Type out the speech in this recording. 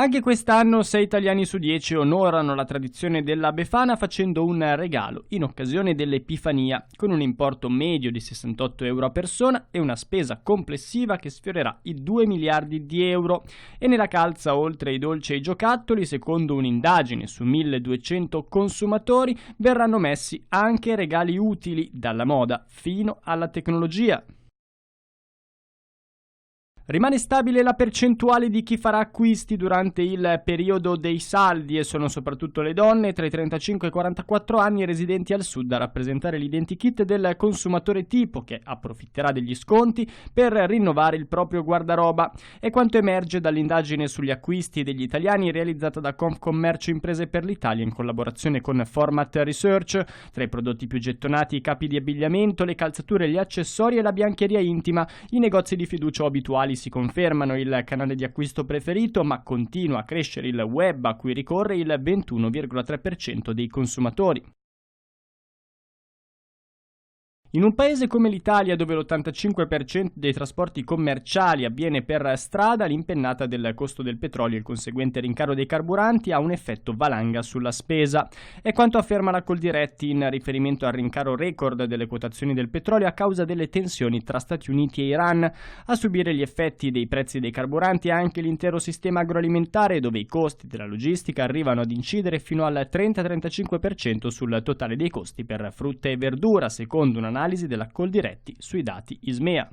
Anche quest'anno 6 italiani su 10 onorano la tradizione della Befana facendo un regalo in occasione dell'Epifania, con un importo medio di 68 euro a persona e una spesa complessiva che sfiorerà i 2 miliardi di euro. E nella calza, oltre ai dolci e ai giocattoli, secondo un'indagine su 1200 consumatori, verranno messi anche regali utili, dalla moda fino alla tecnologia. Rimane stabile la percentuale di chi farà acquisti durante il periodo dei saldi e sono soprattutto le donne tra i 35 e i 44 anni residenti al sud a rappresentare l'identikit del consumatore tipo che approfitterà degli sconti per rinnovare il proprio guardaroba. È quanto emerge dall'indagine sugli acquisti degli italiani realizzata da Confcommercio Imprese per l'Italia in collaborazione con Format Research. Tra i prodotti più gettonati i capi di abbigliamento, le calzature, gli accessori e la biancheria intima. I negozi di fiducia abituali si confermano il canale di acquisto preferito, ma continua a crescere il web a cui ricorre il 21,3% dei consumatori. In un paese come l'Italia, dove l'85% dei trasporti commerciali avviene per strada, l'impennata del costo del petrolio e il conseguente rincaro dei carburanti ha un effetto valanga sulla spesa. È quanto afferma la Coldiretti in riferimento al rincaro record delle quotazioni del petrolio a causa delle tensioni tra Stati Uniti e Iran. A subire gli effetti dei prezzi dei carburanti è anche l'intero sistema agroalimentare, dove i costi della logistica arrivano ad incidere fino al 30-35% sul totale dei costi per frutta e verdura, secondo un'analisi della Coldiretti sui dati ISMEA.